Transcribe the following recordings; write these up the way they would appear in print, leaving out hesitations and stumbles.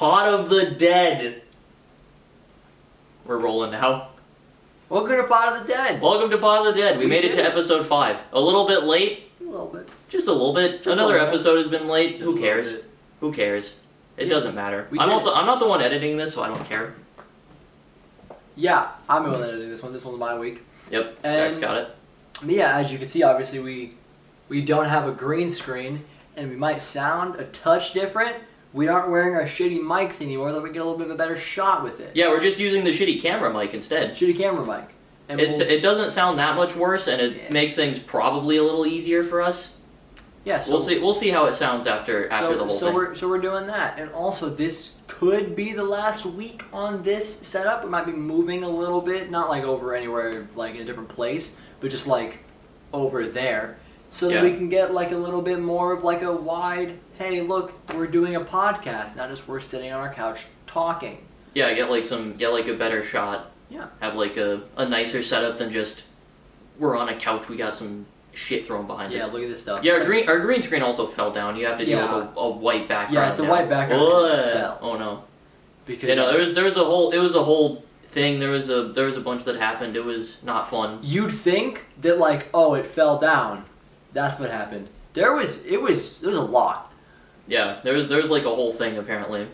Pot of the Dead. We're rolling now. Welcome to Pot of the Dead. Welcome to Pot of the Dead. We made it to episode 5. A little bit late. A little bit. Just a little bit. Just Another a little episode has been late. Who Just a cares? little bit. Who cares? It Yeah. doesn't matter. We I'm did it. not the one editing this, so I don't care. Yeah, I'm the one editing this one. This one's my week. Yep, And- Jack's got it. But yeah, as you can see, obviously we don't have a green screen, and we might sound a touch different. We aren't wearing our shitty mics anymore, though we get a little bit of a better shot with it. Yeah, we're just using the shitty camera mic instead. Shitty camera mic. And It doesn't sound that much worse, and it Yeah. makes things probably a little easier for us. yeah, so We'll see how it sounds after the whole thing. we're doing that, and also this could be the last week on this setup. We might be moving a little bit, not like over anywhere like in a different place, but just like over there, so that Yeah. we can get like a little bit more of like a wide. Hey, look, we're doing a podcast, not just we're sitting on our couch talking. Yeah, get like a better shot. Yeah. Have like a nicer setup than just we're on a couch. We got some shit thrown behind Yeah, us. look at this stuff. Yeah, Like, our green screen also fell down. You have to deal Yeah. with a white background. Yeah, it's a now. white background because it What? fell. Oh no. because You know, there was a whole thing. There was a bunch that happened. It was not fun. you'd think that like, oh, it fell down. That's what happened. There was a lot. Yeah, there was like a whole thing apparently.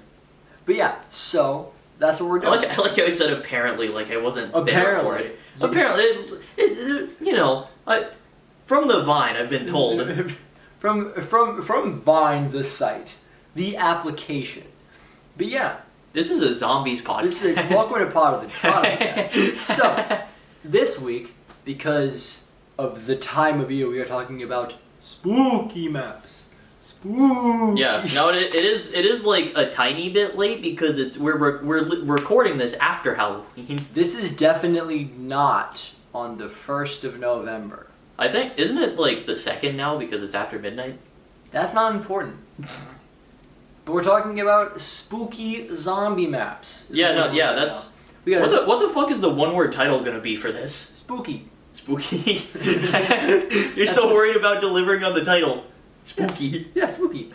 But yeah, so that's what we're doing. I like how I said apparently, like I wasn't there for it. Apparently. Apparently, you know, from the Vine, I've been told. from Vine, the site, the application. But yeah, This is a zombies podcast. this is welcome to Pot of the Dead. So this week, because of the time of year, we are talking about spooky maps. Spooky. Yeah, no, it is like a tiny bit late because we're recording this after Halloween. This is definitely not on the 1st of November. I think isn't it like the 2nd now because it's after midnight? That's not important. But we're talking about spooky zombie maps. Yeah, no, yeah, that's we got what the fuck is the one-word title gonna be for this? spooky. Spooky. You're so worried about delivering on the title. Spooky. Yeah, spooky.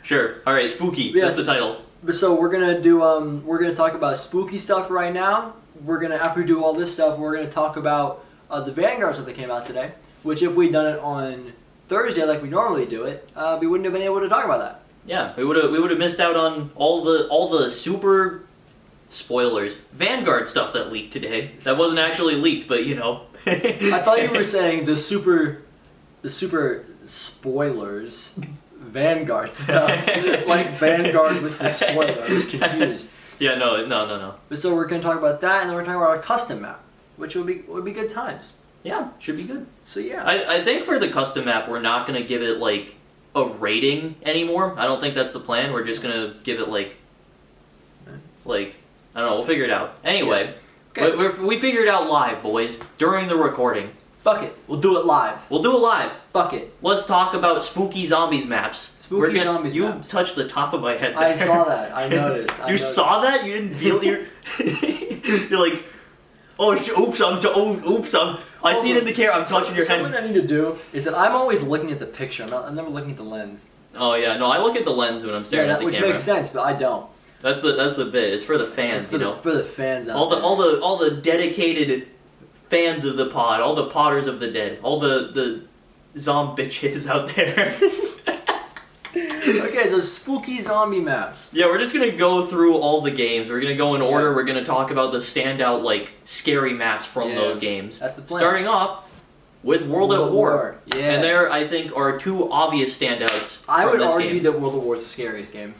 Sure. All right, spooky. Yeah. That's the title. But so we're gonna talk about spooky stuff right now. After we do all this stuff, we're gonna talk about the Vanguard stuff that came out today. Which if we'd done it on Thursday like we normally do it, we wouldn't have been able to talk about that. Yeah, we would have missed out on all the super spoilers. Vanguard stuff that leaked today. That wasn't actually leaked, but you know. I thought you were saying the super spoilers, Vanguard stuff. Like Vanguard was the spoiler. I was confused. Yeah, no. But so we're gonna talk about that, and then we're talking about our custom map, which would be good times. Yeah, should be good. So yeah. I think for the custom map, we're not gonna give it like a rating anymore. I don't think that's the plan. We're just gonna give it like I don't know. We'll figure it out. Anyway, Okay. we figured it out live, boys, during the recording. Fuck it. We'll do it live. We'll do it live. Fuck it. Let's talk about spooky zombies maps. Spooky zombies you maps. You touched the top of my head. I there. saw that. I noticed. You saw that? You didn't feel your. You're like, oh, oops! I see it in the camera. I'm touching your Something head. I need to do is that I'm always looking at the picture. I'm never looking at the lens. Oh yeah, no, I look at the lens when I'm staring at the which camera. makes sense, but I don't. That's the bit. It's for the fans, It's for you know. for the fans out All there. the dedicated fans of the pod, all the potters of the dead, all the bitches out there. Okay, so spooky zombie maps. Yeah, we're just gonna go through all the games. We're gonna go in order. We're gonna talk about the standout, like, scary maps from Yeah, those games. that's the plan. Starting off with World at War. Yeah. And there, I think, are two obvious standouts I from would this argue game. that World at War is the scariest game.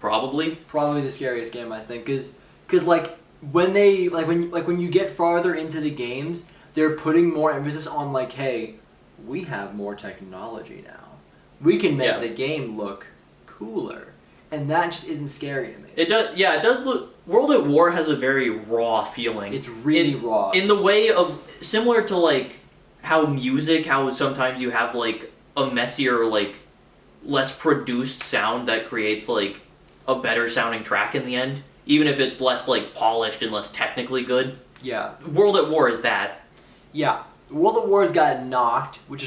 Probably. Probably the scariest game, I think, because like when you get farther into the games, they're putting more emphasis on like, hey, we have more technology now. We can make Yeah. the game look cooler, and that just isn't scary to me. It does. Yeah, it does look. World at War has a very raw feeling. It's really raw. In the way of similar to like how sometimes you have like a messier, like less produced sound that creates like a better sounding track in the end, even if it's less like polished and less technically good. Yeah. World at War is that. Yeah. World at War's got Knocked, which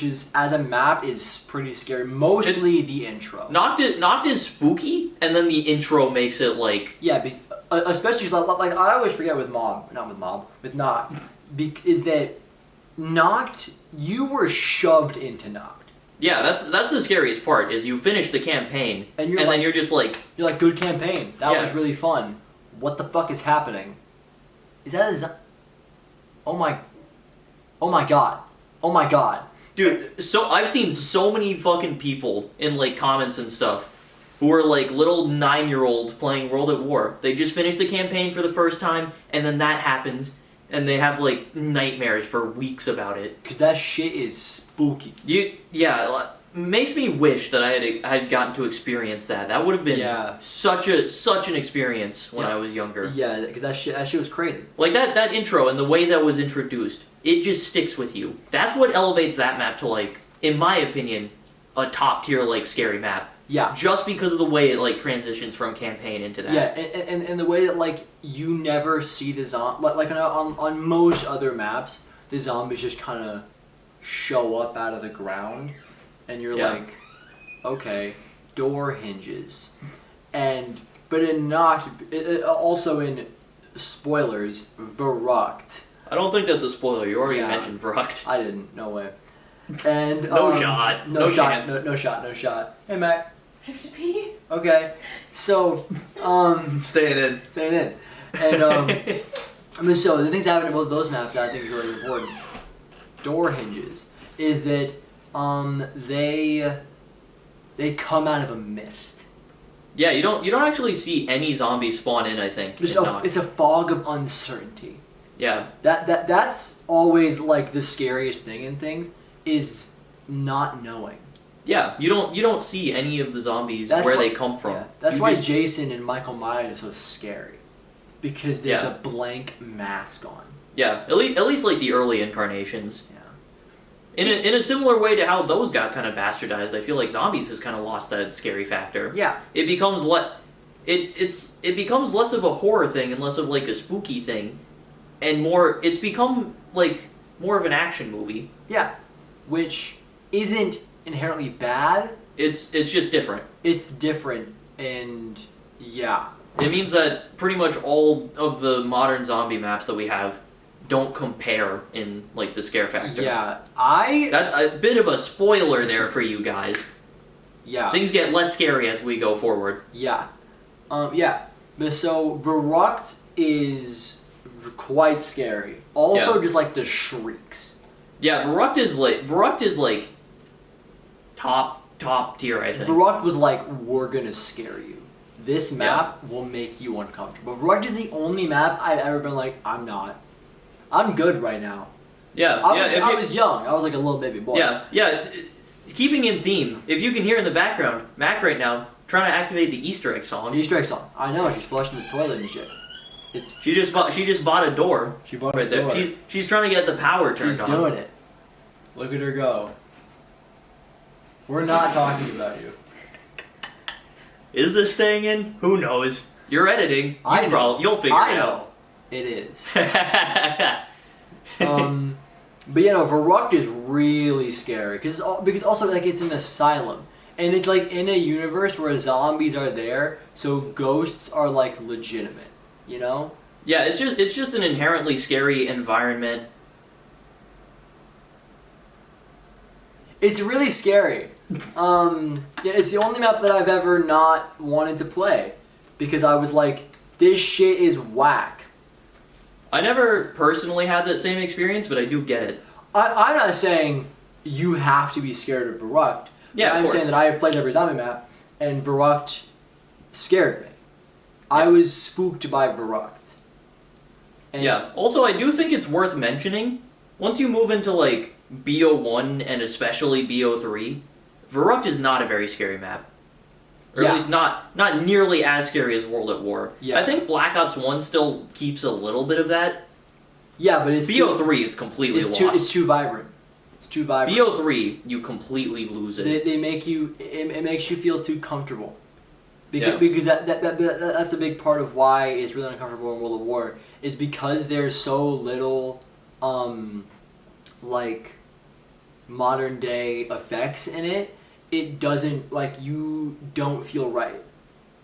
is as a map is pretty scary. Mostly the intro. Knocked is spooky, and then the intro makes it like Yeah, especially like I always forget with Knocked, is that Knocked, you were shoved into Knocked. yeah, that's the scariest part is you finish the campaign And then you're just like good campaign. That Yeah. was really fun. What the fuck is happening? Is that oh my god. dude. So I've seen so many fucking people in like comments and stuff who are like little 9-year-olds playing World at War. They just finished the campaign for the first time, and then that happens, and they have like nightmares for weeks about it. Because that shit is spooky. Makes me wish that I had gotten to experience that. That would have been such an experience when I was younger. Yeah, because that shit was crazy. Like that intro and the way that was introduced, it just sticks with you. That's what elevates that map to like, in my opinion, a top tier like scary map. Yeah. Just because of the way it like transitions from campaign into that. Yeah, and the way that like you never see the like on most other maps, the zombies just kind of show up out of the ground, and you're like, okay, door hinges, but in Knocked, also in spoilers, Verrucht. I don't think that's a spoiler. You already Yeah. mentioned Verrucht. I didn't. No way. And No shot. No shot. chance. No shot. Hey Mac. I have to pee. Okay. So Staying in. staying in, and I mean, so the things that happen about those maps that I think is really important. Door hinges is that they come out of a mist. Yeah, you don't actually see any zombies spawn in. I think. Just in Knocked. it's a fog of uncertainty. Yeah. That's always like the scariest thing in things is not knowing. Yeah, you don't see any of the zombies That's where why- they come from. Yeah, that's You why just- Jason and Michael Myers are so scary, because there's Yeah. a blank mask on. Yeah, at least like the early incarnations. Yeah. In a similar way to how those got kind of bastardized, I feel like zombies has kind of lost that scary factor. Yeah. It becomes it becomes less of a horror thing and less of like a spooky thing, and more it's become like more of an action movie. Yeah. Which isn't inherently bad. It's just different. It's different, and yeah. It means that pretty much all of the modern zombie maps that we have don't compare in like the scare factor. Yeah. That's a bit of a spoiler there for you guys. Yeah. Things get less scary as we go forward. Yeah. Yeah. But so Verrucht is quite scary. Also, Yeah. just like the shrieks. Yeah, Verrucht is like top tier, I think. Verrucht was like, we're gonna scare you. This map will make you uncomfortable. Verrucht is the only map I've ever been like, I'm not. I'm good right now. Yeah, I was young. I was like a little baby boy. Yeah. Keeping in theme, if you can hear in the background, Mac right now trying to activate the Easter egg An song. Easter egg song. I know. She's flushing the toilet and shit. She just bought a door She bought right a there. door. She's trying to get the power turned She's on. doing it. Look at her go. We're not talking about you. Is this staying in? Who knows? You're editing. I know. You'll figure I it know. It is. out. But you know, Verrucht is really scary because also like it's an asylum, and it's like in a universe where zombies are there, so ghosts are like legitimate. You know? Yeah, it's just an inherently scary environment. It's really scary. Yeah, it's the only map that I've ever not wanted to play because I was like, this shit is whack. I never personally had that same experience, but I do get it. I'm not saying you have to be scared of Verrucht. Yeah, of I'm course. saying that I have played every zombie map, and Verrucht scared me. I was spooked by Verrucht. And Yeah. Also, I do think it's worth mentioning, once you move into, like, BO1 and especially BO3, Verrucht is not a very scary map. Or Yeah. at least not nearly as scary as World at War. Yeah. I think Black Ops 1 still keeps a little bit of that. Yeah, but it's BO3, it's completely it's lost. it's too vibrant. It's too vibrant. BO3, you completely lose it. They make you. It makes you feel too comfortable. Yeah. Because that's a big part of why it's really uncomfortable in World of War is because there's so little like modern day effects in it, it doesn't like you don't feel right.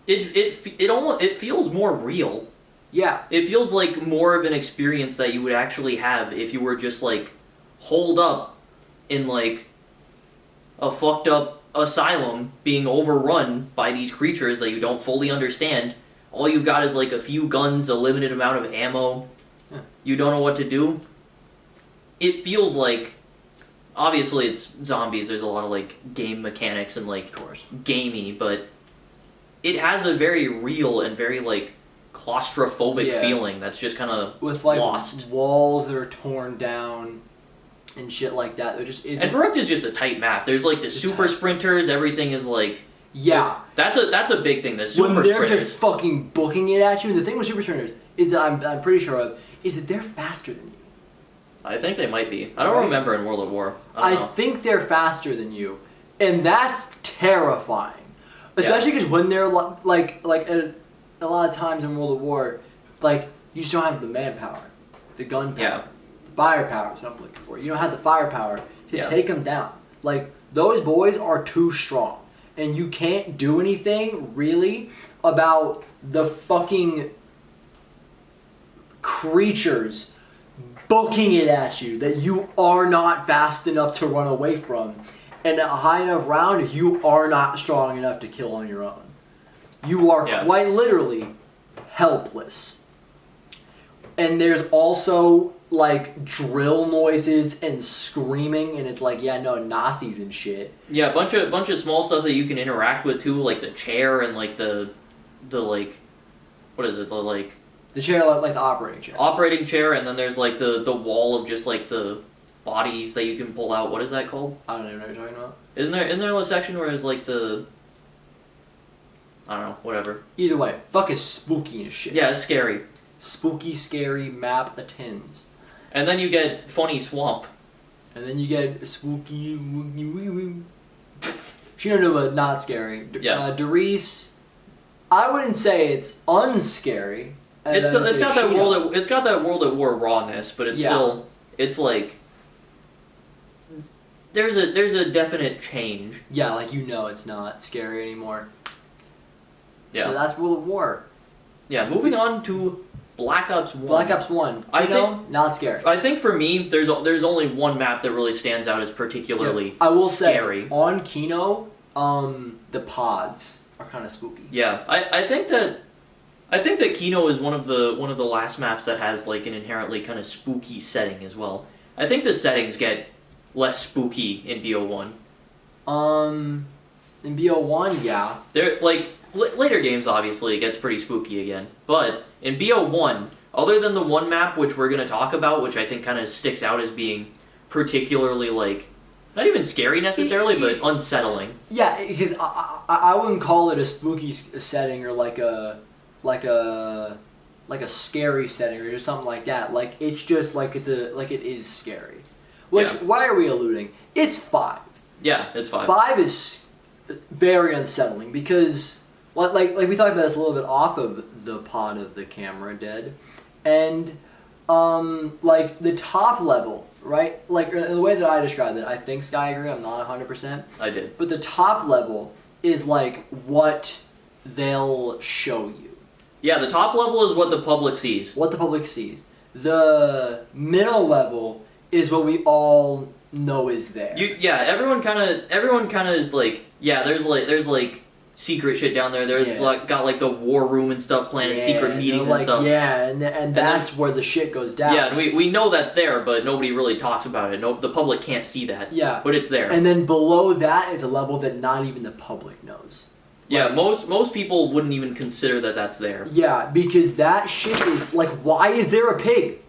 It feels more real. Yeah. It feels like more of an experience that you would actually have if you were just like holed up in like a fucked up asylum being overrun by these creatures that you don't fully understand. All you've got is like a few guns, a limited amount of ammo. Yeah. You don't know what to do. It feels like, obviously it's zombies, there's a lot of like game mechanics and like Of course. gamey, but it has a very real and very like claustrophobic Yeah. feeling that's just kind of With like lost. walls that are torn down and shit like that. There just isn't. And Verrückt is just a tight map. There's like the It's super tight. sprinters. Everything is like Yeah. that's a big thing. The super When they're sprinters. just fucking booking it at you, the thing with super sprinters is that I'm pretty sure of is that they're faster than you. I think they might be. I don't Right. remember in World at War. I don't know. think they're faster than you, and that's terrifying. Especially because when they're like a lot of times in World of War, like you just don't have the manpower, the gunpower, Yeah. the firepower. Is what I'm looking for. You don't have the firepower to Yeah. take them down. Like those boys are too strong, and you can't do anything really about the fucking creatures booking it at you that you are not fast enough to run away from. And at a high enough round, you are not strong enough to kill on your own. You are Yeah. quite literally helpless. And there's also like drill noises and screaming, and it's like, yeah, no, Nazis and shit. Yeah, a bunch of small stuff that you can interact with too, like the chair and like the like, what is it? The like The chair, like the operating chair. operating chair, and then there's like the wall of just like the bodies that you can pull out. What is that called? I don't even know what you're talking about. Isn't there a section where it's like the, I don't know, whatever. Either way, fucking spooky as shit. Yeah, it's scary. Spooky, scary map attends. And then you get funny swamp. And then you get spooky. She don't know, but not scary. Yeah. Derice, I wouldn't say it's unscary. And It's I would it's say got that Sheena. it's got that World at War rawness, but it's Yeah. still it's like there's a definite change. Yeah, like you know, it's not scary anymore. Yeah. So that's World of War. Yeah, moving on to Black Ops 1. Black Ops 1. I Not scary. I think for me, there's only one map that really stands out as particularly I will scary. say on Kino, the pods are kind of spooky. Yeah, I think that Kino is one of the last maps that has like an inherently kind of spooky setting as well. I think the settings get less spooky in BO1. In BO1, yeah. They're like later games obviously it gets pretty spooky again, but in BO1, other than the one map which we're gonna talk about, which I think kind of sticks out as being particularly like not even scary necessarily, but unsettling. Yeah, because I wouldn't call it a spooky setting or like a scary setting or just something like that. Like it's just like it is scary. Which Yeah. why are we alluding? It's 5. Yeah, it's fine. 5 is very unsettling because like we talked about this a little bit off of the pod of the camera dead, and like the top level, right? Like the way that I described it, I think Sky agree. I'm not 100%, I did. but the top level is like what they'll show you, Yeah, the top level is what the public sees. what the public sees. The middle level is what we all know is there. Everyone kind of is like, yeah, there's like secret shit down there. They're Yeah. like got like the war room and stuff, planning secret meetings like, and stuff. Yeah, and that's where the shit goes down. Yeah, and we know that's there, but nobody really talks about it. No, the public can't see that. Yeah. But it's there. And then below that is a level that not even the public knows. Yeah, Like- most people wouldn't even consider that that's there. Yeah, because that shit is like, why is there a pig?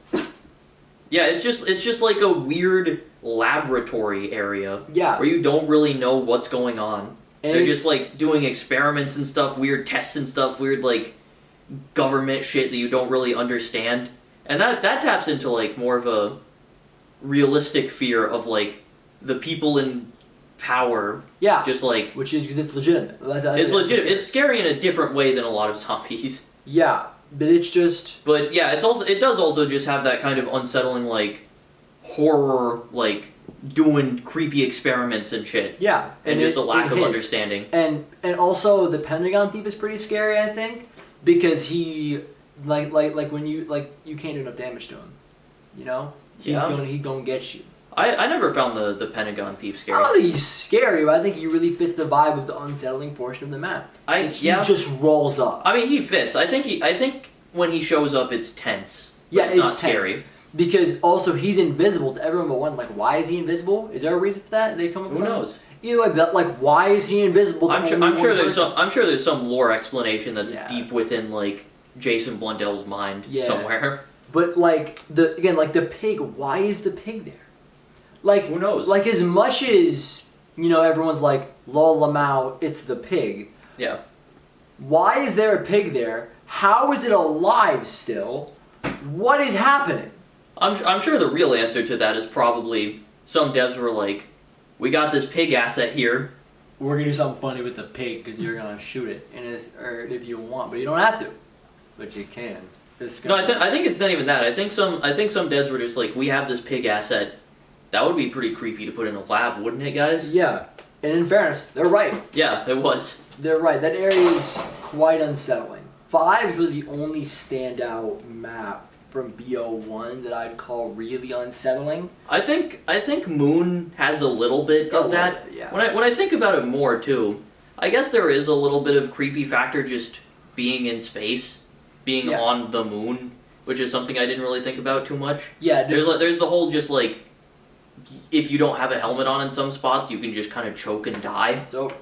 Yeah, it's just like a weird laboratory area Yeah, where you don't really know what's going on. and They're it's- just like doing experiments and stuff, weird tests and stuff, weird like government shit that you don't really understand. And that taps into like more of a realistic fear of like the people in power yeah, just like which is because it's legitimate. That's it's it. legit. It's scary in a different way than a lot of zombies. Yeah, but it's just But yeah, it does also just have that kind of unsettling like horror, like doing creepy experiments and shit, Yeah, and just a lack it of hits. understanding. And also the Pentagon Thief is pretty scary, I think, because he like when you you can't do enough damage to him, you know. He's Yeah. gonna get you. I never found the Pentagon Thief I scary. don't think he's scary, but I think he really fits the vibe of the unsettling portion of the map. He just rolls up. I mean, he fits. I think when he shows up, it's tense. But Yeah, it's not it's tense. scary. Because also he's invisible to everyone but one. Like, why is he invisible? Is there a reason for that? They come up with Who something? knows? Either way, that like, why is he invisible? To I'm sure. only I'm sure one there's person? some. I'm sure there's some lore explanation that's Yeah. deep within like Jason Blundell's mind Yeah. somewhere. But like the pig. Why is the pig there? Like, Who knows? Like, as much as everyone's like, "Lol, Lamau, it's the pig." Yeah. Why is there a pig there? How is it alive still? What is happening? I'm sure the real answer to that is probably some devs were like, we got this pig asset here. We're gonna do something funny with the pig because you're gonna shoot it, or if you want, but you don't have to, but you can. No, I think it's not even that. I think some devs were just like, we have this pig asset. That would be pretty creepy to put in a lab, wouldn't it, guys? Yeah, and in fairness, they're right. Yeah, it was. They're right. That area is quite unsettling. 5 is really the only standout map from BO1 that I'd call really unsettling. I think Moon has a little bit of that. Yeah. When I think about it more too, I guess there is a little bit of creepy factor just being in space, being Yeah. on the moon, which is something I didn't really think about too much. Yeah. There's the whole just like, if you don't have a helmet on in some spots, you can just kind of choke and die. So.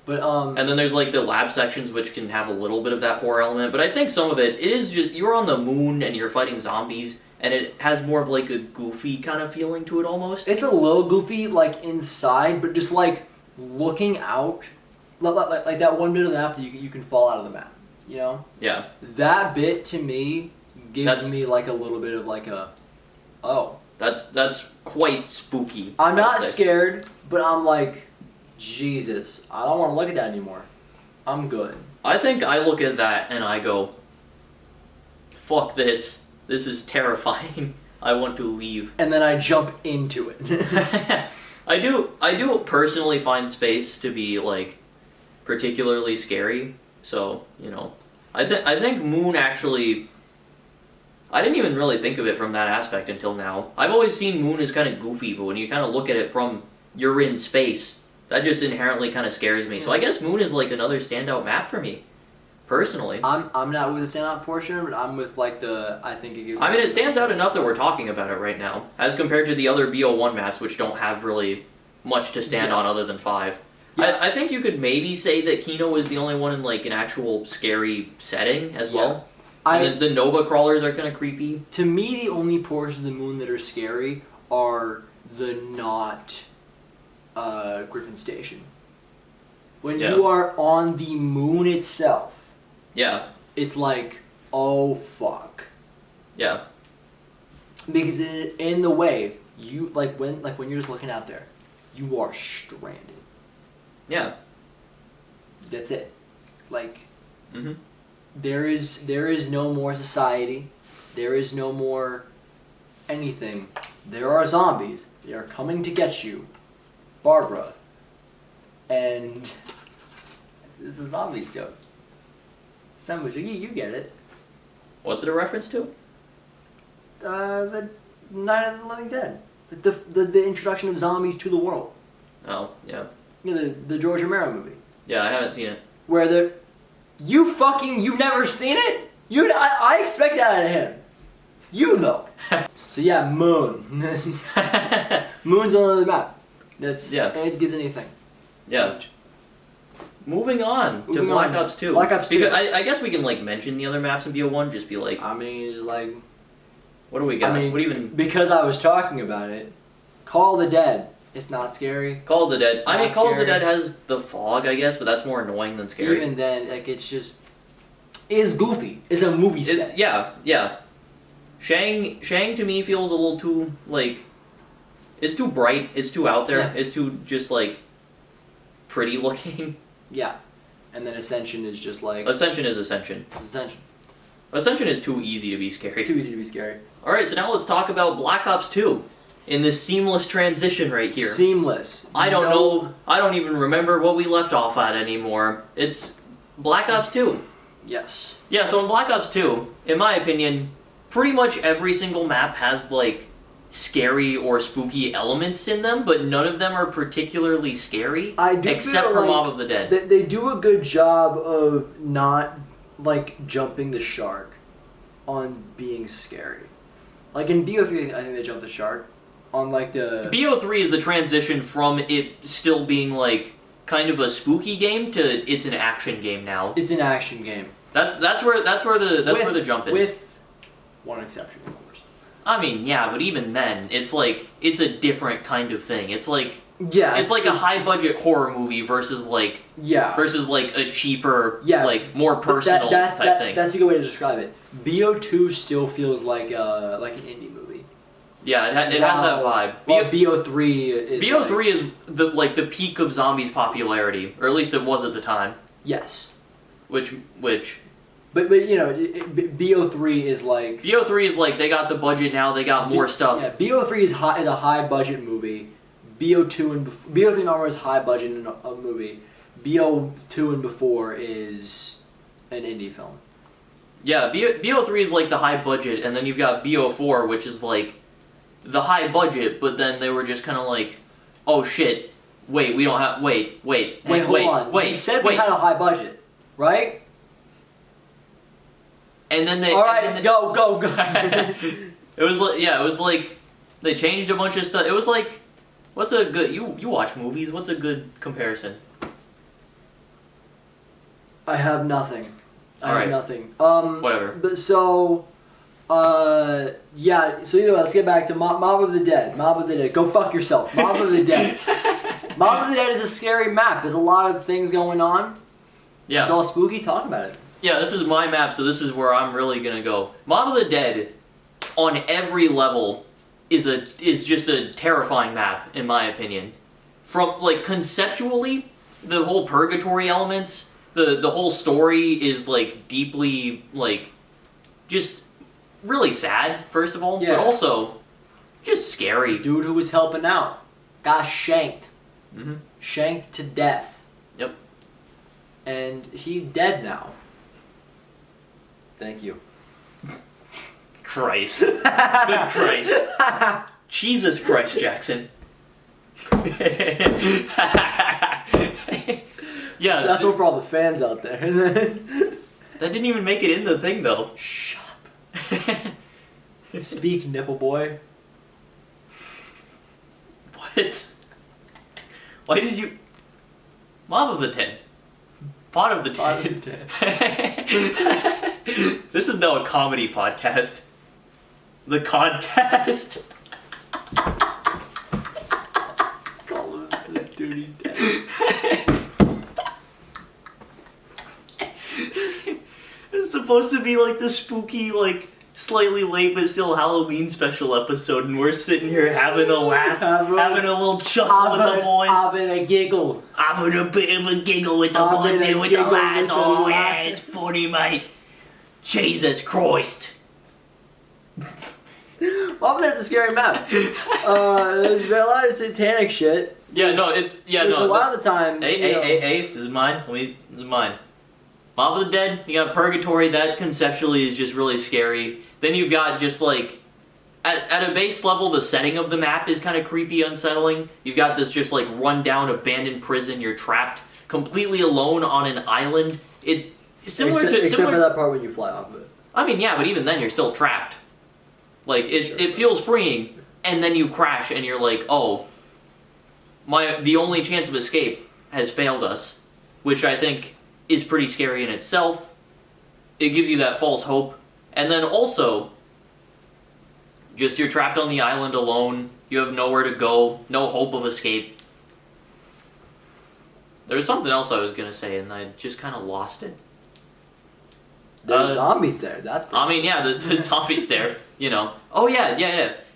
But And then there's like the lab sections which can have a little bit of that horror element, but I think some of it is just you're on the moon and you're fighting zombies, and it has more of like a goofy kind of feeling to it almost. it's a little goofy, like inside, but just like looking out, like that one bit of the map that you can fall out of the map. You know, Yeah. that bit to me gives That's- me like a little bit of like a, oh. That's quite spooky. I'm I'd not say. scared, but I'm like, Jesus, I don't want to look at that anymore. I'm good. I think I look at that and I go, fuck this. This is terrifying. I want to leave. And then I jump into it. I do personally find space to be like particularly scary. So, I think Moon actually, I didn't even really think of it from that aspect until now. I've always seen Moon as kind of goofy, but when you kind of look at it from you're in space, that just inherently kind of scares me. So I guess Moon is like another standout map for me, personally. I'm not with the standout portion, but I'm with like I think it gives. I mean, it stands out enough that we're talking about it right now, as compared to the other BO1 maps, which don't have really much to stand Yeah. on other than 5. Yeah. I think you could maybe say that Kino is the only one in like an actual scary setting as well. And the Nova crawlers are kind of creepy. To me, the only portions of the moon that are scary are the not Griffin Station. When Yeah. you are on the moon itself, Yeah, it's like, oh fuck. yeah, Because in the way, you when you're just looking out there, you are stranded. yeah. That's it. Like hmm there is no more society. There is no more anything. There are zombies. They are coming to get you, Barbara. And it's a zombies joke. Somebody, you get it. What's it a reference to? The Night of the Living Dead. The introduction of zombies to the world. Oh, yeah. The George Romero movie. Yeah, I haven't seen it. Where you've never seen it? I expect that out of him. You though. So yeah, Moon. Moon's on the map. That's Yeah. As good as anything. Yeah. Moving on to Moving Black on. Ops 2. Black Ops 2. Because I guess we can like mention the other maps in BO1, just be like, I mean, it's like what do we got? I mean, what even... because I was talking about it. Call of the Dead. It's not scary. Call of the Dead. I mean, Not Call of the scary. Dead has the fog, I guess, but that's more annoying than scary. Even then, like it's goofy. It's a movie set. Yeah. Shang to me feels a little too, like, it's too bright, it's too out there, Yeah. it's too just, like, pretty looking. Yeah. And then Ascension is just like Ascension is Ascension. Ascension. Ascension is too easy to be scary. Too easy to be scary. All right, so now let's talk about Black Ops 2 in this seamless transition right here. Seamless. I don't know. I don't even remember what we left off at anymore. It's Black Ops 2. Yes. Yeah, so in Black Ops 2, in my opinion, pretty much every single map has like scary or spooky elements in them, but none of them are particularly scary. I do except feel for like Mob of the Dead. They do a good job of not like jumping the shark on being scary. Like in BO3, I think they jumped the shark on like the BO3 is the transition from it still being like kind of a spooky game to it's an action game now. It's an action game. That's where the jump is. With one exception, of course. I mean, yeah, but even then, it's like it's a different kind of thing. It's like Yeah, it's like a high budget horror movie versus like a cheaper like more personal type thing. That's a good way to describe it. BO2 still feels like an indie movie. Yeah, it has that vibe. Well, BO3 is BO3 is the peak of zombies popularity, or at least it was at the time. Yes. Which But you know, BO3 is like BO3 is like they got the budget now, they got more stuff. Yeah, BO3 is a high budget movie. BO2 and BO3 and onward is high budget in a movie. BO2 and before is an indie film. Yeah, BO3 is like the high budget, and then you've got BO4, which is like the high budget, but then they were just kind of like, oh shit, wait, we don't have, wait, hold on. You said we had a high budget, right? And then they... Alright, go. It was like, they changed a bunch of stuff. It was like, what's a good, you watch movies, what's a good comparison? I have nothing. Alright. Nothing. Whatever. But so, yeah, so either way, let's get back to Mob of the Dead. Mob of the Dead. Go fuck yourself. Mob of the Dead. Mob of the Dead is a scary map. There's a lot of things going on. Yeah. It's all spooky. Talk about it. Yeah, this is my map, so this is where I'm really gonna go. Mob of the Dead, on every level, is just a terrifying map, in my opinion. From, like, conceptually, the whole purgatory elements, the whole story is, like, deeply, like, just really sad, first of all, Yeah. but also just scary. Dude who was helping out got shanked. Mm-hmm. Shanked to death. Yep. And he's dead now. Thank you. Christ. Good Christ. Jesus Christ, Jackson. Yeah. That's one for all the fans out there. That didn't even make it in the thing, though. Shut up. Speak, nipple boy. What? Why did you... Mob of the Dead. Pot of the Dead. Pot of the Dead. This is now a comedy podcast. The Codcast. Call him the Dirty Dead. It's supposed to be like the spooky, like, slightly late but still Halloween special episode, and we're sitting here having a laugh, having a little chuckle with the boys. Having a giggle. Having a bit of a giggle with the boys and with the lads. Oh yeah, it's funny, mate. Jesus Christ. Well, that's a scary map. There's a lot of satanic shit. Yeah, no, it's... Yeah, which no. a lot of the time... Hey, this is mine. This is mine. Mob of the Dead, you got Purgatory, that conceptually is just really scary. Then you've got just like... At a base level, the setting of the map is kind of creepy, unsettling. You've got this just like run-down, abandoned prison. You're trapped completely alone on an island. It's similar except for that part when you fly off of it. I mean, yeah, but even then you're still trapped. Like, it feels freeing, and then you crash and you're like, oh, the only chance of escape has failed us, which I think is pretty scary in itself. It gives you that false hope. And then also, just you're trapped on the island alone, you have nowhere to go, no hope of escape. There was something else I was going to say, and I just kind of lost it. There's zombies there, that's... I mean, yeah, the zombies there, you know. Oh, yeah.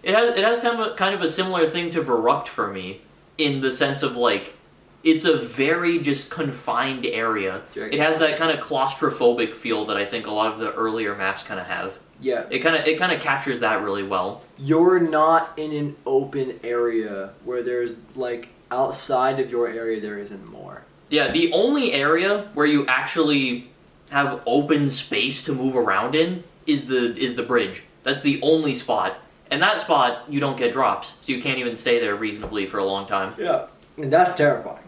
It has kind of a similar thing to Verruct for me, in the sense of, like, it's a very just confined area. It has that kind of claustrophobic feel that I think a lot of the earlier maps kind of have. Yeah. It kind of captures that really well. You're not in an open area where there's like outside of your area there isn't more. Yeah, the only area where you actually have open space to move around in is the bridge. That's the only spot. And that spot you don't get drops, so you can't even stay there reasonably for a long time. Yeah. And that's terrifying.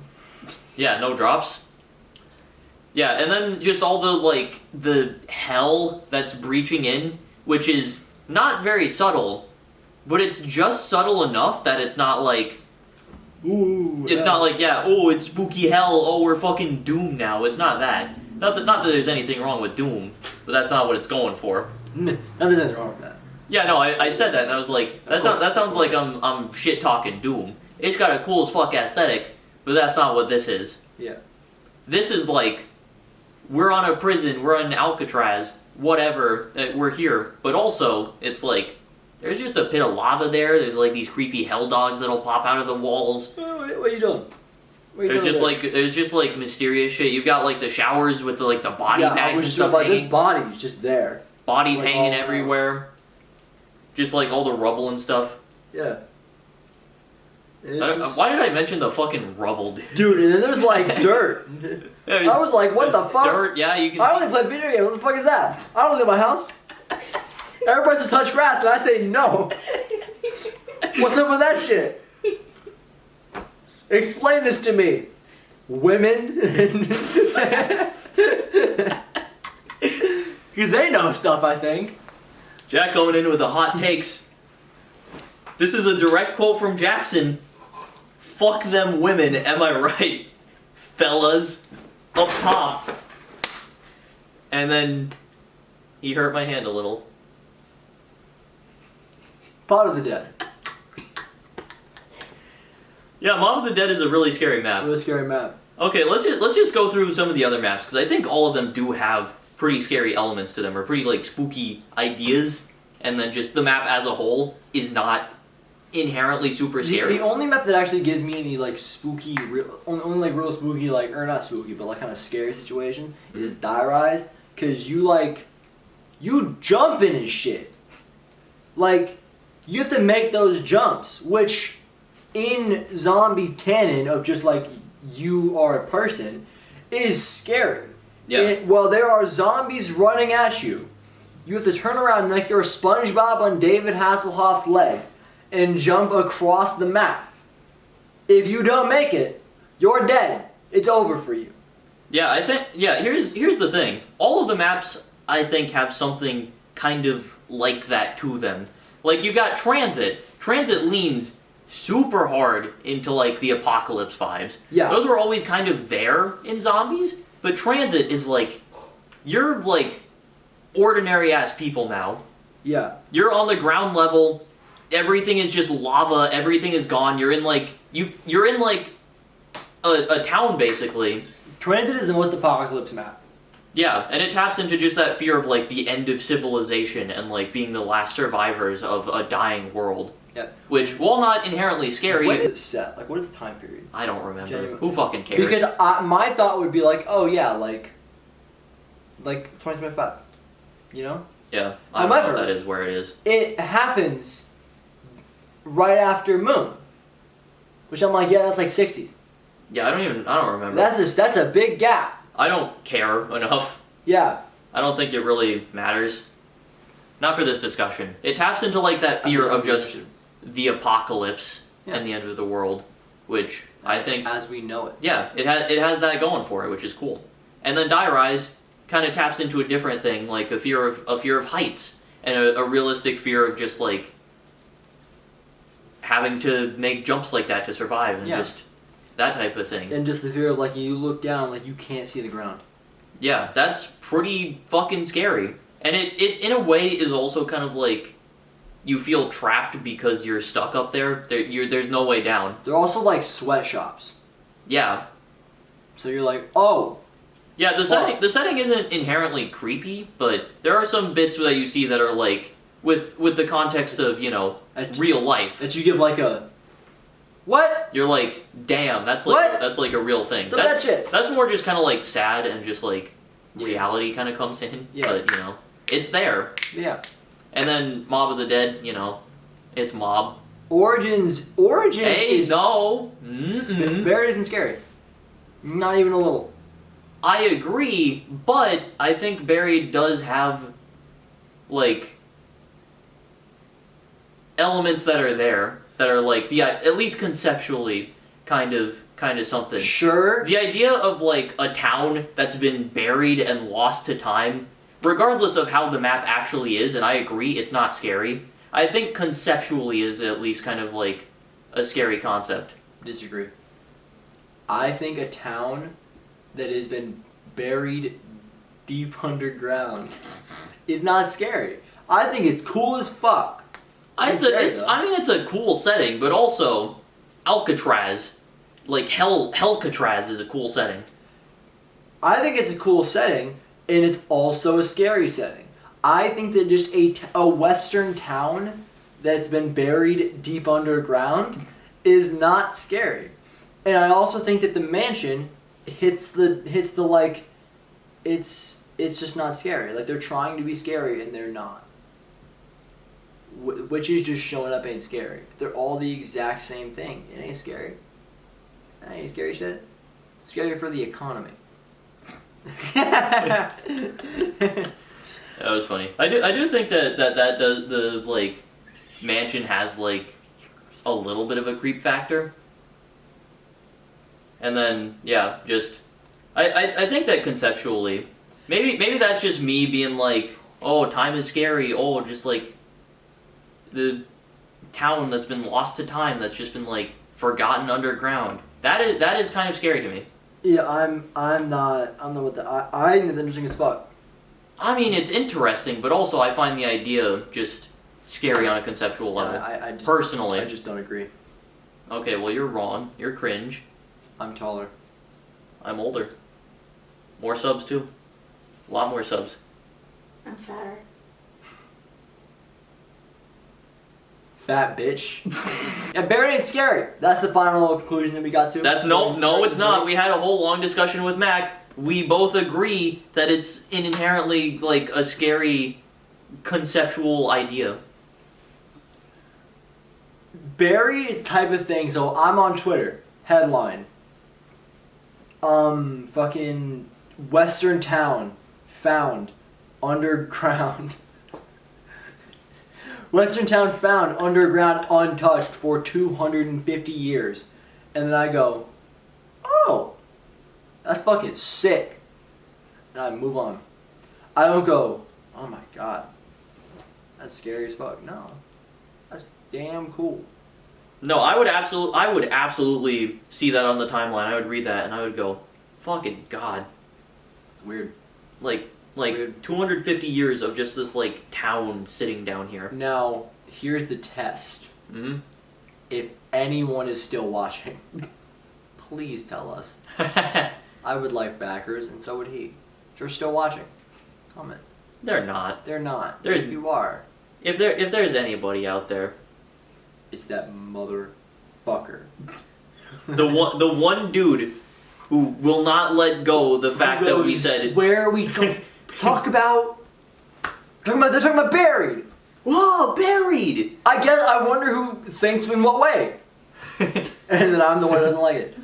Yeah, no drops. Yeah, and then just all the hell that's breaching in, which is not very subtle, but it's just subtle enough that it's not like... Ooh. It's not like, yeah, oh, it's spooky hell, oh, we're fucking doomed now. It's not that. Not that there's anything wrong with Doom, but that's not what it's going for. No, there's nothing wrong with that. Yeah, no, I said that, and I was like, that sounds like I'm shit-talking Doom. It's got a cool as fuck aesthetic, but that's not what this is. Yeah. This is like, we're on a prison, we're on Alcatraz, whatever, we're here. But also, it's like, there's just a pit of lava there, there's like these creepy hell dogs that'll pop out of the walls. What are you doing? There's just like mysterious shit. You've got like the showers with the body bags and stuff like hanging. this body's just there. Bodies like hanging all everywhere. Just like all the rubble and stuff. Yeah. Why did I mention the fucking rubble, dude? And then there's like dirt. I was like, what the fuck? Dirt, yeah, you can I only play video games. What the fuck is that? I don't live in my house. Everybody says touch grass, and I say no. What's up with that shit? Explain this to me. Women? Because they know stuff, I think. Jack going in with the hot takes. This is a direct quote from Jackson. Fuck them women, am I right? Fellas. Up top. And then he hurt my hand a little. Pot of the Dead. Yeah, Mom of the Dead is a really scary map. Really scary map. Okay, let's just go through some of the other maps, because I think all of them do have pretty scary elements to them, or pretty like spooky ideas, and then just the map as a whole is not inherently super scary. The only map that actually gives me any like spooky, only like real spooky, like, or not spooky, but like kind of scary situation is Die Rise, because you jumping and shit. Like, you have to make those jumps, which in zombies canon of just like you are a person is scary. Yeah. Well, there are zombies running at you. You have to turn around like you're SpongeBob on David Hasselhoff's leg and jump across the map. If you don't make it, you're dead. It's over for you. Yeah, I think, yeah, here's the thing. All of the maps, I think, have something kind of like that to them. Like, you've got Transit. Transit leans super hard into, like, the apocalypse vibes. Yeah. Those were always kind of there in zombies, but Transit is, like, you're, like, ordinary-ass people now. Yeah. You're on the ground level, everything is just lava, everything is gone, you're in, like, you're in, like, a town, basically. Transit is the most apocalypse map. Yeah, and it taps into just that fear of, like, the end of civilization and, like, being the last survivors of a dying world. Yeah. Which, while not inherently scary... When is it set? Like, what is the time period? I don't remember. Genuine. Who fucking cares? Because my thought would be like, oh yeah, like 2025. You know? Yeah, I don't know However, if that is where it is. It happens right after Moon. Which I'm like, yeah, that's like 60s. Yeah, I don't remember. That's a big gap. I don't care enough. Yeah. I don't think it really matters. Not for this discussion. It taps into, like, that fear of just the apocalypse and the end of the world, which I think... As we know it. Yeah, it has that going for it, which is cool. And then Die Rise kind of taps into a different thing, like a fear of heights, and a realistic fear of just, like, having to make jumps like that to survive, and just that type of thing. And just the fear of, like, you look down, like, you can't see the ground. Yeah, that's pretty fucking scary. And it in a way is also kind of like, you feel trapped because you're stuck up there. There's no way down. They're also like sweatshops. Yeah. So you're like, oh. Yeah, the setting isn't inherently creepy, but there are some bits that you see that are like, with the context of, you know, real life. That you give like a What? You're like, damn, that's like What? that's like a real thing. So that shit. That's more just kind of like sad and just like Yeah. reality kind of comes in. Yeah. But it's there. Yeah. And then Mob of the Dead, it's Mob. Origins Hey, is no. Mm-mm. Buried isn't scary. Not even a little. I agree, but I think Buried does have, like, elements that are there that are like at least conceptually kind of something. Sure. The idea of like a town that's been buried and lost to time, regardless of how the map actually is, and I agree it's not scary. I think conceptually is at least kind of like a scary concept. Disagree. I think a town that has been buried deep underground is not scary. I think it's cool as fuck. It's a cool setting, but also Alcatraz, like Hellcatraz is a cool setting. I think it's a cool setting, and it's also a scary setting. I think that just a western town that's been buried deep underground is not scary. And I also think that the mansion hits the like, it's just not scary. Like, they're trying to be scary and they're not. Which is just showing up ain't scary. They're all the exact same thing. It ain't scary. That ain't scary shit. It's scary for the economy. That was funny. I do think that the like mansion has like a little bit of a creep factor. And then just I think that conceptually maybe that's just me being like, oh, time is scary, oh, just like the town that's been lost to time, that's just been like forgotten underground. That is kind of scary to me. Yeah, I'm not with that. I think it's interesting as fuck. I mean, it's interesting, but also I find the idea just scary on a conceptual level. I just, personally. I just don't agree. Okay, well, you're wrong. You're cringe. I'm taller. I'm older. More subs, too. A lot more subs. I'm fatter. Fat bitch. Yeah, Barry ain't scary. That's the final conclusion that we got to. That's no, it's not. We had a whole long discussion with Mac. We both agree that it's an inherently, like, a scary conceptual idea. Barry is type of thing, so I'm on Twitter. Headline. Fucking Western town found underground. Western town found underground untouched for 250 years. And then I go, oh, that's fucking sick. And I move on. I don't go, oh my god, that's scary as fuck. No, that's damn cool. No, I would absolutely see that on the timeline. I would read that and I would go, fucking god. It's weird. Like Weird. 250 years of just this, like, town sitting down here. Now, here's the test. Mm-hmm. If anyone is still watching, please tell us. I would like backers, and so would he. If you're still watching, comment. They're not. They're not. There's- If you are, If there's anybody out there, it's that motherfucker. the one dude who will not let go the fact that we said Where are we going? Talking about they're talking about buried. whoa, buried. I wonder who thinks in what way. And then I'm the one who doesn't like it.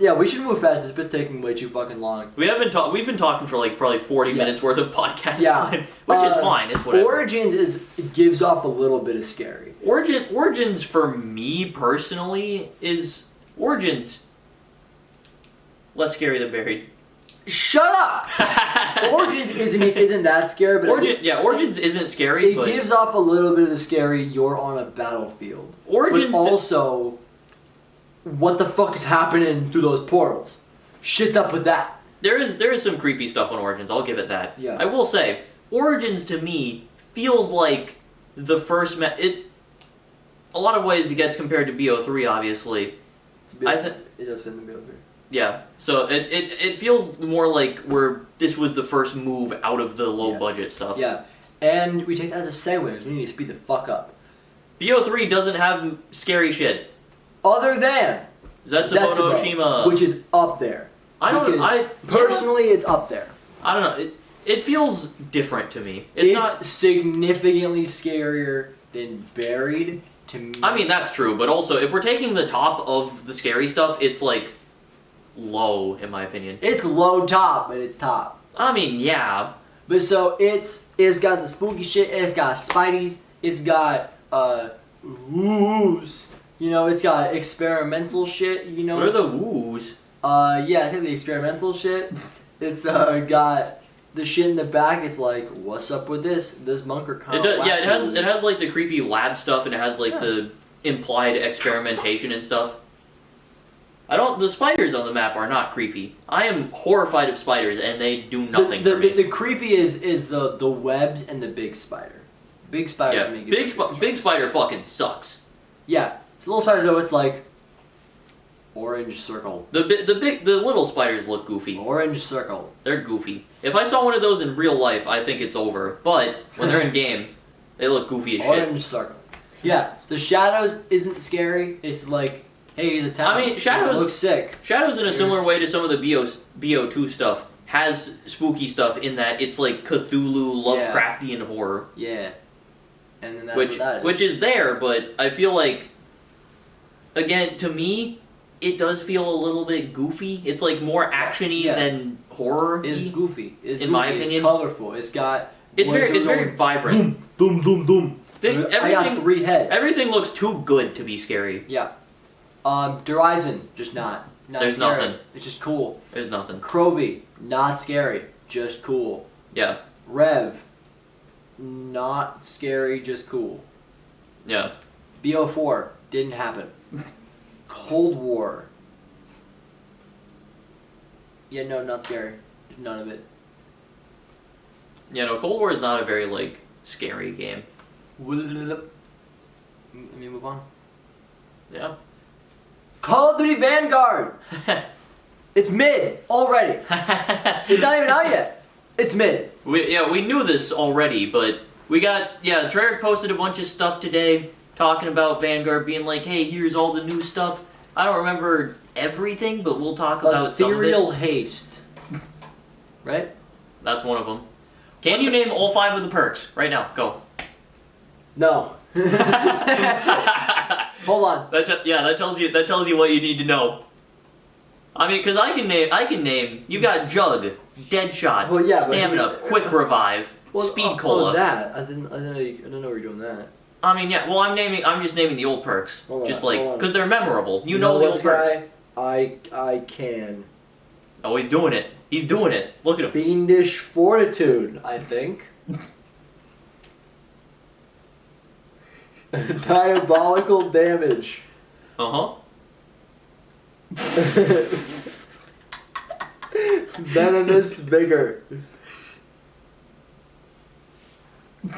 Yeah, we should move fast. This bit's taking way too fucking long. We've been talking for like probably 40 minutes worth of podcast Yeah. time, which is fine. It's whatever. Origins gives off a little bit of scary. Origins for me personally is Origins less scary than Buried. Shut up! Origins isn't that scary, but Origins isn't scary. it but gives off a little bit of the scary. You're on a battlefield. Origins But also, what the fuck is happening through those portals? Shit's up with that. there is some creepy stuff on Origins. I'll give it that. Yeah. I will say Origins to me feels like the first a lot of ways it gets compared to BO3 obviously. It's a bit, I think it does fit in the middle. yeah. So it feels more like where this was the first move out of the low budget stuff. Yeah, and we take that as a segue. We need to speed the fuck up. BO3 doesn't have scary shit. other than Zetsubo no Shima. which is up there. I Personally, it's up there. I don't know. It feels different to me. It's not. significantly scarier than Buried to me. I mean, that's true, but also if we're taking the top of the scary stuff, it's like low in my opinion. It's low top, but it's top. I mean, yeah. But so it's got the spooky shit. It's got Spideys. It's got woos. You know, it's got experimental shit. You know. What are the woos? Yeah, I think the experimental shit. It's got the shit in the back. It's like, what's up with this? This monk kind of. Yeah, it has like the creepy lab stuff, and it has like the implied experimentation and stuff. The spiders on the map are not creepy. I am horrified of spiders, and they do nothing for me. The creepy is the webs and the big spider. Big spider. Yeah, big spider fucking sucks. Yeah, it's little spiders though. It's like orange circle. The little spiders look goofy. Orange circle. They're goofy. If I saw one of those in real life, I think it's over. But when they're in game, they look goofy as shit. Orange circle. Yeah, the shadows isn't scary. It's like, hey, he's a town. I mean, shadows looks sick. Shadows in a similar way to some of the BO2 stuff has spooky stuff in that it's like Cthulhu, Lovecraftian horror. Yeah. And then that's what that is. Which is there, but I feel like, again, to me, it does feel a little bit goofy. It's like more actiony than horror. It's goofy. My opinion. It's colorful. It's got. It's very vibrant. Boom, boom, boom. I got 3 heads. Everything looks too good to be scary. Yeah. Horizon, just not. There's scary. nothing. It's just cool. There's nothing. Crovy, not scary, just cool. Yeah. Rev, not scary, just cool. Yeah. BO4, didn't happen. Cold War. Yeah, no, not scary. None of it. Yeah, no, Cold War is not a very, like, scary game. Let me move on. Yeah. Call of Duty Vanguard! It's mid, already. It's not even out yet. It's mid. We knew this already, but we got, Treyarch posted a bunch of stuff today talking about Vanguard being like, hey, here's all the new stuff. I don't remember everything, but we'll talk about some of it. Ethereal Haste. Right? That's one of them. Can you name all 5 of the perks? Right now, go. No. Hold on. That tells you what you need to know. I mean, because I can name. You got Jug, Deadshot, Stamina, Quick Revive, Speed Cola. That I didn't know you were doing that. I mean, yeah. Well, I'm just naming the old perks, because they're memorable. You know the old perks. I can. Oh, he's doing it. He's doing it. Look at him. Fiendish Fortitude, I think. Diabolical Damage. Uh-huh. Venomous Vigor.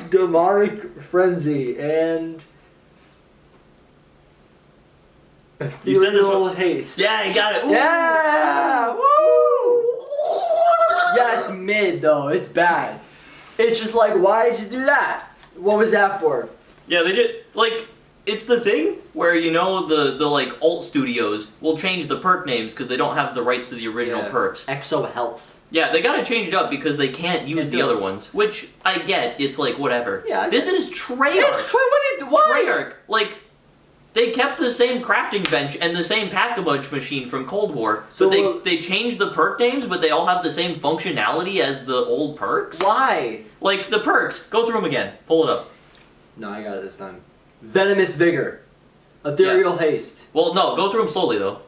Demonic Frenzy and Ethereal Haste. Yeah, you got it. Ooh. Yeah! Woo! Yeah, it's mid though. It's bad. It's just like, why did you do that? What was that for? Yeah, they did. Like, it's the thing where, you know, the like alt studios will change the perk names because they don't have the rights to the original perks. Exo Health. Yeah, they gotta change it up because they can't use the other ones, which I get. It's like whatever. Yeah, this is Treyarch. It's why? Treyarch. Like, they kept the same crafting bench and the same pack-a-punch machine from Cold War, so but they changed the perk names, but they all have the same functionality as the old perks. Why? Like the perks. Go through them again. Pull it up. No, I got it this time. Venomous Vigor. Ethereal Haste. Well, no, go through them slowly though.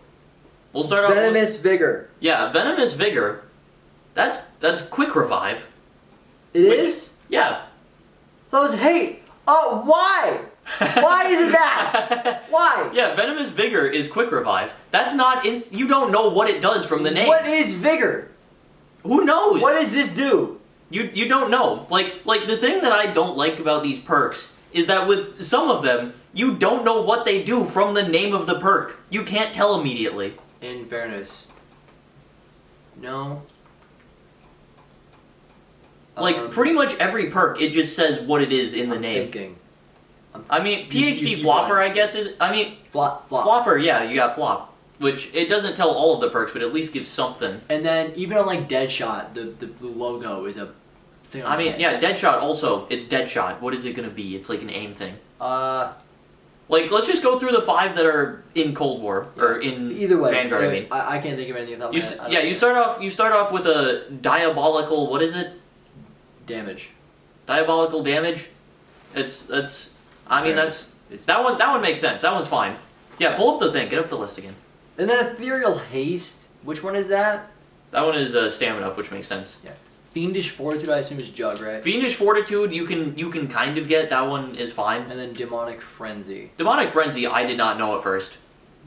We'll start off. Venomous Vigor. Yeah, Venomous Vigor. That's Quick Revive. It is? Yeah. Those hate. Oh, why? Why is it that? Why? Yeah, Venomous Vigor is Quick Revive. That's not. You don't know what it does from the name. What is Vigor? Who knows? What does this do? You don't know. Like the thing that I don't like about these perks is that with some of them, you don't know what they do from the name of the perk. You can't tell immediately. In fairness. No. Like, pretty much every perk, it just says what it is in the name. Thinking. I mean, You PhD keep Flopper, going. I guess is. I mean, Flop. Flopper, yeah, you got Flop, which it doesn't tell all of the perks, but at least gives something. And then even on like Deadshot, the logo is a thing. On I the mean, head. yeah, Deadshot also. It's Deadshot. What is it gonna be? It's like an aim thing. Like let's just go through the 5 that are in Cold War or in either way, Vanguard. I mean, I can't think of anything off the top of my head. I don't you know. start off with a diabolical. What is it? Damage. Diabolical damage. That's. I mean, It's that one makes sense. That one's fine. Yeah, pull up the thing. Get up the list again. And then Ethereal Haste. Which one is that? That one is stamina up, which makes sense. Fiendish Fortitude, I assume is Jug, right? Fiendish Fortitude, you can kind of get. That one is fine. And then Demonic Frenzy. Demonic Frenzy, I did not know at first.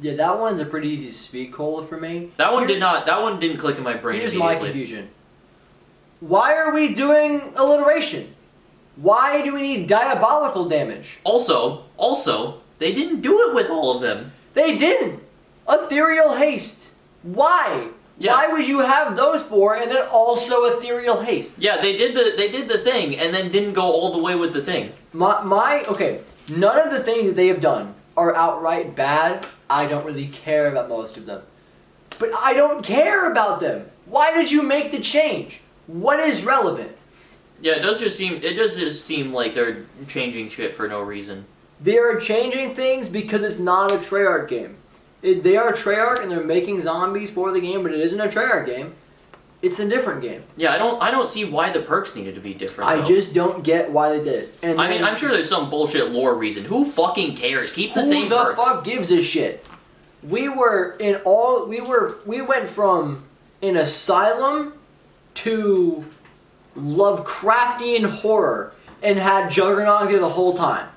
Yeah, that one's a pretty easy speed cola for me. That one didn't click in my brain Here's my immediately. confusion. Why are we doing alliteration? Why do we need diabolical damage? Also, they didn't do it with all of them. They didn't. Ethereal Haste. Why? Yeah. Why would you have those four and then also Ethereal Haste? Yeah, they did the thing and then didn't go all the way with the thing. Okay, none of the things that they have done are outright bad. I don't really care about most of them. But I don't care about them. Why did you make the change? What is relevant? Yeah, it does just seem like they're changing shit for no reason. They are changing things because it's not a Treyarch game. They are Treyarch and they're making zombies for the game, but it isn't a Treyarch game. It's a different game. Yeah, I don't see why the perks needed to be different. I though. just don't get why they did it. And I mean, I'm sure there's some bullshit lore reason. Who fucking cares? Keep the same Who the perks. fuck gives a shit? We went from an asylum to Lovecraftian horror and had Juggernaut here the whole time.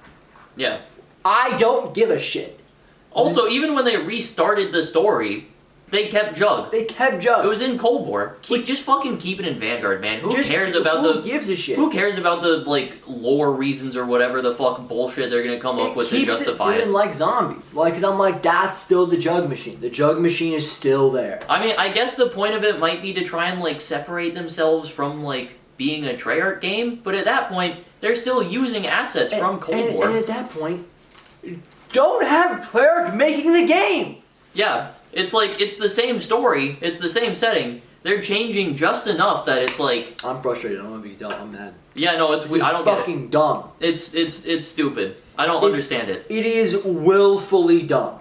Yeah. I don't give a shit. Also, even when they restarted the story, they kept Jug. They kept Jug. It was in Cold War. Just fucking keep it in Vanguard, man. Who Just- cares about who gives a shit? Who cares about the like lore reasons or whatever the fuck bullshit they're gonna come up with to justify it. Like zombies, because I'm like, that's still the Jug machine. The Jug machine is still there. I mean, I guess the point of it might be to try and like separate themselves from like being a Treyarch game, but at that point, they're still using assets from Cold War. And at that point, don't have Treyarch making the game. Yeah, it's like it's the same story, it's the same setting. They're changing just enough that it's like I'm frustrated. I don't want to be dumb. I'm mad. yeah, no, it's This is I don't get it. fucking dumb. It's stupid. I don't understand it. It is willfully dumb.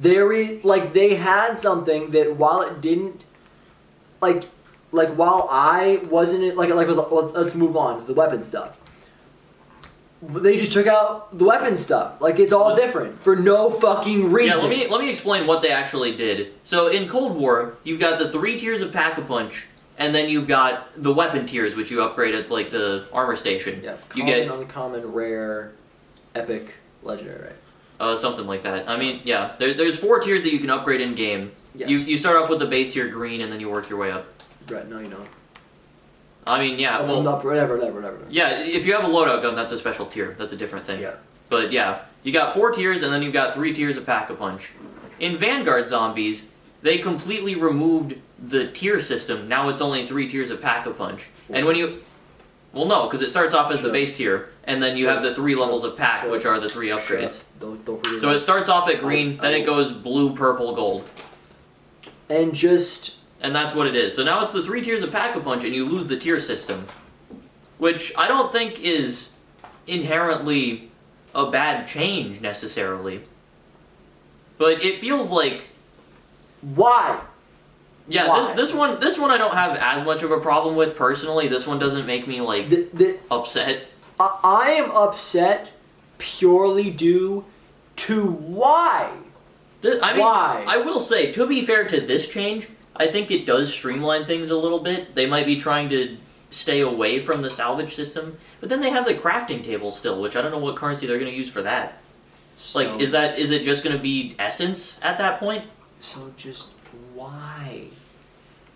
They had something that while it didn't, while I wasn't let's move on to the weapon stuff. They just took out the weapon stuff. Like it's all different for no fucking reason. Yeah, let me explain what they actually did. So in Cold War, you've got the 3 tiers of Pack-a-Punch, and then you've got the weapon tiers, which you upgrade at like the armor station. Yeah, you common, get uncommon, rare, epic, legendary, right? something like that. I mean, yeah, there's 4 tiers that you can upgrade in game. Yes. You start off with the base tier green, and then you work your way up. Right, no, you know. I mean, yeah, well, Whatever. yeah, if you have a loadout gun, that's a special tier. That's a different thing. Yeah. But yeah, you got 4 tiers, and then you've got 3 tiers of Pack-a-Punch. In Vanguard Zombies, they completely removed the tier system. Now it's only 3 tiers of Pack-a-Punch. And when you... Well, no, because it starts off as the base tier, and then you have the 3 levels of Pack, which are the 3 upgrades. Don't forget. So it starts off at green, then it goes blue, purple, gold. And just... And that's what it is. So now it's the 3 tiers of Pack-a-Punch, and you lose the tier system. Which I don't think is inherently a bad change, necessarily. But it feels like... Why? Yeah, Why? this one I don't have as much of a problem with, personally. This one doesn't make me, like, upset. I am upset purely due to why. I mean, Why? I will say, to be fair to this change, I think it does streamline things a little bit. They might be trying to stay away from the salvage system, but then they have the crafting table still, which I don't know what currency they're going to use for that. Like, is it just going to be essence at that point? So just why?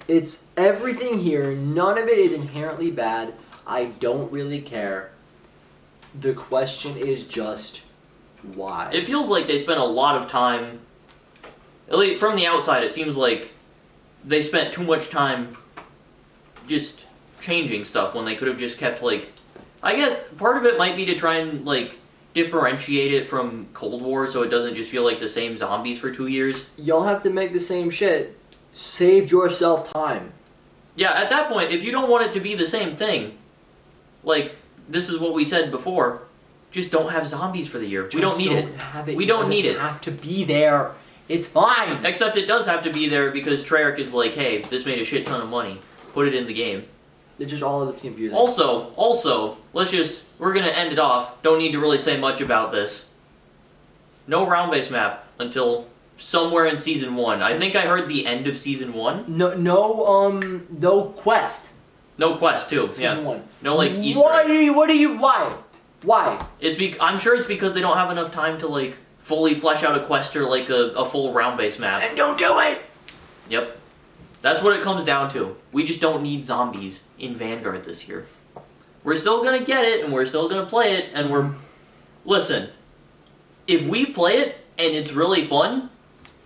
It's everything here. None of it is inherently bad. I don't really care. The question is just why. It feels like they spent a lot of time, at least from the outside, it seems like they spent too much time just changing stuff when they could have just kept, like... I get part of it might be to try and, like, differentiate it from Cold War so it doesn't just feel like the same zombies for 2 years. Y'all have to make the same shit. Save yourself time. Yeah, at that point, if you don't want it to be the same thing, like, this is what we said before, just don't have zombies for the year. We don't need it. Have it. We don't need it. Have to be there. It's fine. Except it does have to be there because Treyarch is like, hey, this made a shit ton of money. Put it in the game. It's just all of it's confusing. Also, we're gonna end it off. Don't need to really say much about this. No round-based map until somewhere in Season 1. I think I heard the end of Season 1. No quest. No quest, too. Season 1. No, like, Easter egg. Why? I'm sure it's because they don't have enough time to, like, fully flesh out a quest or, like, a full round-based map. And don't do it! Yep. That's what it comes down to. We just don't need zombies in Vanguard this year. We're still gonna get it, and we're still gonna play it, and we're... Listen, if we play it, and it's really fun,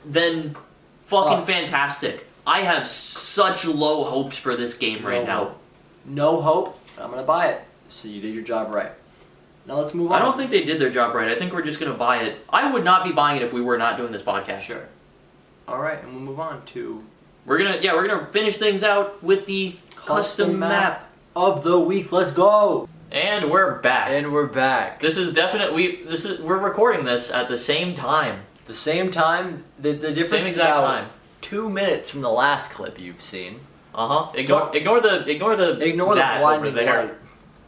then fucking fantastic. I have such low hopes for this game right now. No hope. I'm gonna buy it. So you did your job right. Now let's move on. I don't think they did their job right. I think we're just gonna buy it. I would not be buying it if we were not doing this podcast. Sure. Alright, and we'll move on to... We're gonna finish things out with the custom map of the week. Let's go! And we're back. And we're back. This is we're recording this at the same time. The same time, the difference Same is exact about time. 2 minutes from the last clip you've seen. Ignore the that blinding over there. light.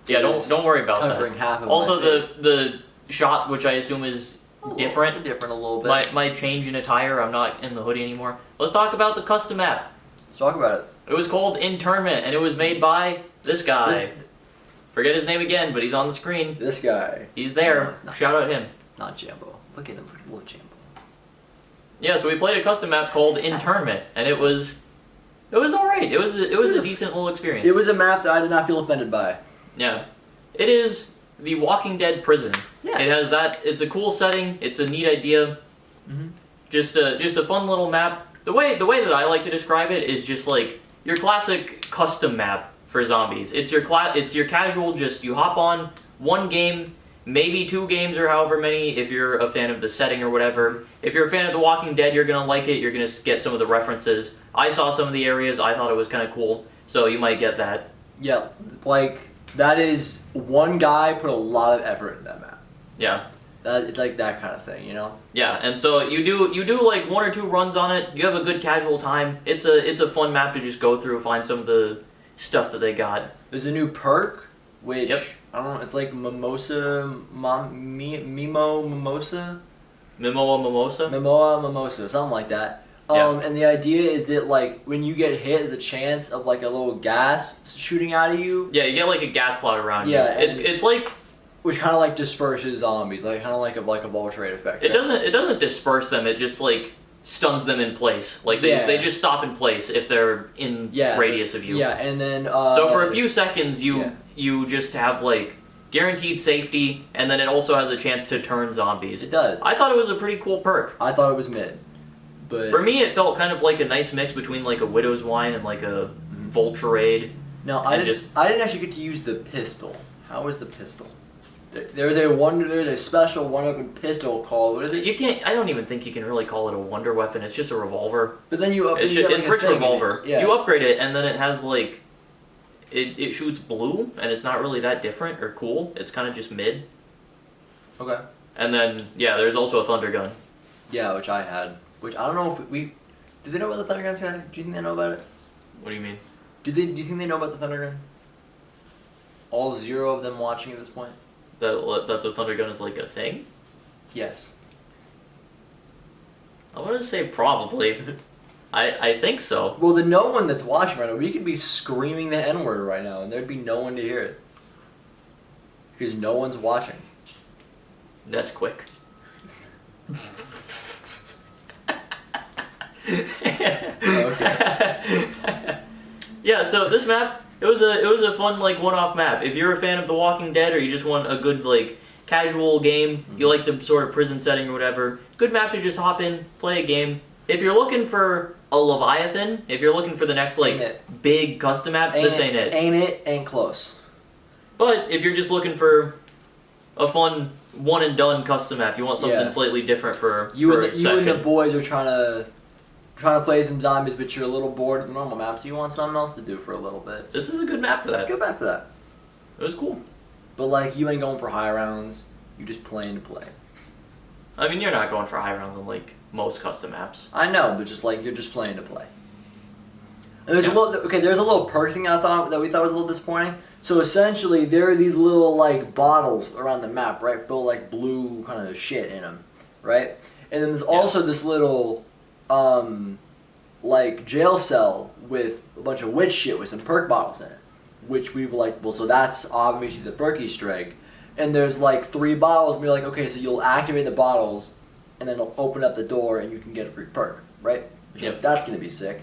Yeah, don't worry about Covering that. half of Also, my face. the shot, which I assume is different. Different a little bit. My change in attire. I'm not in the hoodie anymore. Let's talk about the custom map. Let's talk about it. It was called Internment, and it was made by this guy. Forget his name again, but he's on the screen. This guy. He's there. No, it's not. Shout out him. Not Jambo. Look at him. Look at little Jambo. Yeah, so we played a custom map called Internment, and it was alright. It was a decent little experience. It was a map that I did not feel offended by. Yeah. It is the Walking Dead prison. Yes. It has that. It's a cool setting. It's a neat idea. Mm-hmm. Just a fun little map. The way that I like to describe it is just like your classic custom map for zombies. It's your casual. Just you hop on one game, maybe 2 games or however many if you're a fan of the setting or whatever. If you're a fan of The Walking Dead, you're gonna like it. You're gonna get some of the references. I saw some of the areas. I thought it was kind of cool. So you might get that. Yeah, like that is one guy put a lot of effort in that map. Yeah. It's like that kind of thing, you know? Yeah, and so you do like 1 or 2 runs on it. You have a good casual time. It's a fun map to just go through, find some of the stuff that they got. There's a new perk, which Yep. I don't know. It's like Mimosa, Mimosa, Mimosa, Mimosa, something like that. Yeah. And the idea is that like when you get hit, there's a chance of like a little gas shooting out of you, Yeah, you get like a gas cloud around Yeah, you. It's like which kind of like disperses zombies, like kind of like a Voltrate effect. it doesn't disperse them. It just like stuns them in place. Like they just stop in place if they're in radius of you. Yeah, and then So for a few seconds yeah. you just have like guaranteed safety, and then it also has a chance to turn zombies. it does. I thought it was a pretty cool perk. I thought it was mid, but For me, it felt kind of like a nice mix between like a Widow's Wine and like a Voltrade. no, I I didn't actually get to use the pistol. How was the pistol? There's a special one-weapon pistol called, what is it? You can't. I don't even think you can really call it a wonder weapon. It's just a revolver. But then you It's you get, it's like, a Rich thing in it. Revolver. Yeah. You upgrade it, and then it has like, it shoots blue, and it's not really that different or cool. It's kind of just mid. Okay. And then yeah, there's also a thunder gun. Yeah, which I had. Which I don't know if we. Do they know about the thunder guns? Do you think they know about it? What do you mean? Do you think they know about the thunder gun? All 0 of them watching at this point. That the thunder gun is like a thing? Yes. I'm gonna say probably. I think so. Well, the no one that's watching right now, we could be screaming the N word right now, and there'd be no one to hear it. Because no one's watching. That's quick. Okay. Yeah, so this map, it was a fun like one-off map. If you're a fan of The Walking Dead or you just want a good like casual game, you like the sort of prison setting or whatever, good map to just hop in, play a game. If you're looking for a Leviathan, if you're looking for the next like big custom map, this ain't it. Ain't it? Ain't close. But if you're just looking for a fun one and done custom map. You want something Yeah. slightly different for You for and a you and the session. boys are trying to play some zombies, but you're a little bored of the normal map, so you want something else to do for a little bit. This is a good map for That's that. a good map for that. It was cool. But like, you ain't going for high rounds. You just playing to play. I mean, you're not going for high rounds on like most custom maps. I know, but just like you're just playing to play. And there's Yeah. there's a little perk thing that we thought was a little disappointing. So essentially, there are these little like bottles around the map, right, full of like blue kind of shit in them, right? And then there's also this little like jail cell with a bunch of witch shit with some perk bottles in it, which we were like, well, so that's obviously the perk Easter egg. And there's like 3 bottles, and we're like, okay, so you'll activate the bottles, and then it'll open up the door, and you can get a free perk, right? Which, Yep. that's gonna be sick.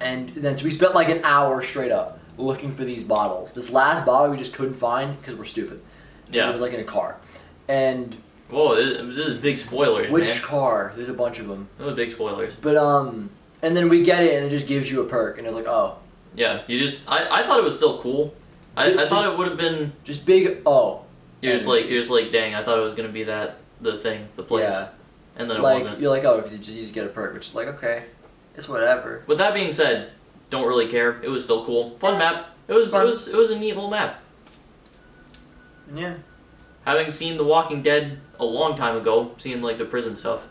And then so we spent like an hour straight up looking for these bottles. This last bottle we just couldn't find because we're stupid. Yeah. It was like in a car. And Whoa, this is big spoilers, which man. car? There's a bunch of them. Those are big spoilers. But and then we get it, and it just gives you a perk, and it was like, oh, Yeah, you just I thought it was still cool. I Just- thought it would have been. just big. Oh, You're just like, dang, I thought it was gonna be the place, yeah. and then it Like wasn't. you're like, oh, because you just get a perk, which is like, okay, it's whatever. With that being said, don't really care. It was still cool, fun Yeah. map. It was Fun. it was a neat little map. Yeah. Having seen The Walking Dead a long time ago, seeing like the prison stuff,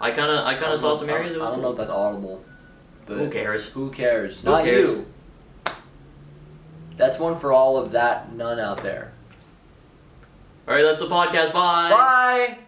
I kind of saw some areas. It was I don't know cool. if that's audible. But Who cares? Who cares? Who Not cares? you. That's one for all of that none out there. All right, that's the podcast. Bye. Bye.